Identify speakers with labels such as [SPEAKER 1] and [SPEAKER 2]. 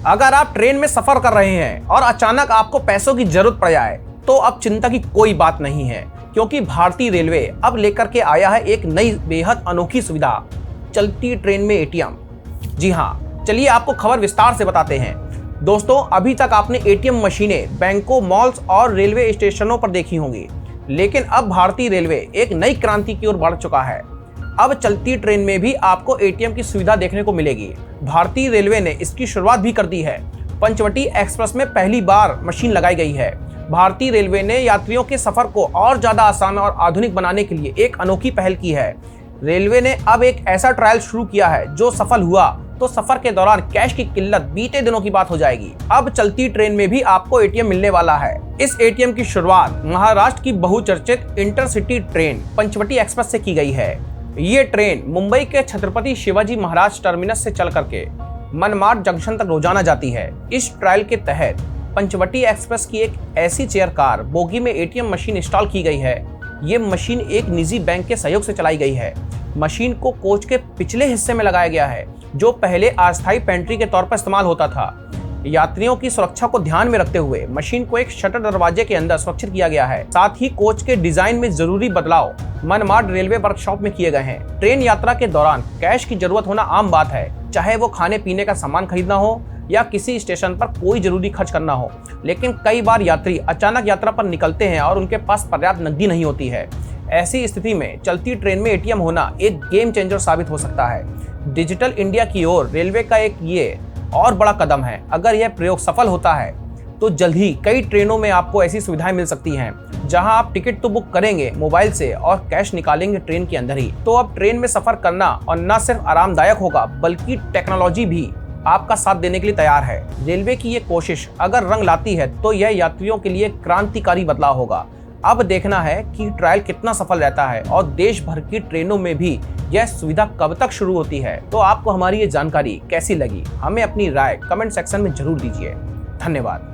[SPEAKER 1] अगर आप ट्रेन में सफर कर रहे हैं और अचानक आपको पैसों की जरूरत पड़ जाए तो अब चिंता की कोई बात नहीं है, क्योंकि भारतीय रेलवे अब लेकर के आया है एक नई बेहद अनोखी सुविधा, चलती ट्रेन में एटीएम। जी हाँ, चलिए आपको खबर विस्तार से बताते हैं। दोस्तों, अभी तक आपने एटीएम मशीनें बैंकों, मॉल्स और रेलवे स्टेशनों पर देखी होंगी, लेकिन अब भारतीय रेलवे एक नई क्रांति की ओर बढ़ चुका है। अब चलती ट्रेन में भी आपको एटीएम की सुविधा देखने को मिलेगी। भारतीय रेलवे ने इसकी शुरुआत भी कर दी है। पंचवटी एक्सप्रेस में पहली बार मशीन लगाई गई है। भारतीय रेलवे ने यात्रियों के सफर को और ज्यादा आसान और आधुनिक बनाने के लिए एक अनोखी पहल की है। रेलवे ने अब एक ऐसा ट्रायल शुरू किया है जो सफल हुआ तो सफर के दौरान कैश की किल्लत बीते दिनों की बात हो जाएगी। अब चलती ट्रेन में भी आपको एटीएम मिलने वाला है। इस एटीएम की शुरुआत महाराष्ट्र की बहुचर्चित इंटरसिटी ट्रेन पंचवटी एक्सप्रेस से की गई है। ये ट्रेन मुंबई के छत्रपति शिवाजी महाराज टर्मिनस से चल करके मनमाड जंक्शन तक रोजाना जाती है। इस ट्रायल के तहत पंचवटी एक्सप्रेस की एक ऐसी चेयर कार बोगी में एटीएम मशीन इंस्टॉल की गई है। ये मशीन एक निजी बैंक के सहयोग से चलाई गई है। मशीन को कोच के पिछले हिस्से में लगाया गया है, जो पहले अस्थायी पेंट्री के तौर पर इस्तेमाल होता था। यात्रियों की सुरक्षा को ध्यान में रखते हुए मशीन को एक शटर दरवाजे के अंदर सुरक्षित किया गया है। साथ ही कोच के डिजाइन में जरूरी बदलाव मनमाड रेलवे वर्कशॉप में किए गए हैं। ट्रेन यात्रा के दौरान कैश की जरूरत होना आम बात है, चाहे वो खाने पीने का सामान खरीदना हो या किसी स्टेशन पर कोई जरूरी खर्च करना हो। लेकिन कई बार यात्री अचानक यात्रा पर निकलते हैं और उनके पास पर्याप्त नकदी नहीं होती है। ऐसी स्थिति में चलती ट्रेन में एटीएम होना एक गेम चेंजर साबित हो सकता है। डिजिटल इंडिया की ओर रेलवे का एक ये और बड़ा कदम है। अगर यह प्रयोग सफल होता है तो जल्द ही कई ट्रेनों में आपको ऐसी सुविधाएं मिल सकती हैं, जहां आप टिकट तो बुक करेंगे मोबाइल से और कैश निकालेंगे ट्रेन के अंदर ही। तो अब ट्रेन में सफर करना और न सिर्फ आरामदायक होगा, बल्कि टेक्नोलॉजी भी आपका साथ देने के लिए तैयार है। रेलवे की ये कोशिश अगर रंग लाती है तो यह यात्रियों के लिए क्रांतिकारी बदलाव होगा। अब देखना है कि ट्रायल कितना सफल रहता है और देश भर की ट्रेनों में भी यह सुविधा कब तक शुरू होती है। तो आपको हमारी ये जानकारी कैसी लगी, हमें अपनी राय कमेंट सेक्शन में जरूर दीजिए। धन्यवाद।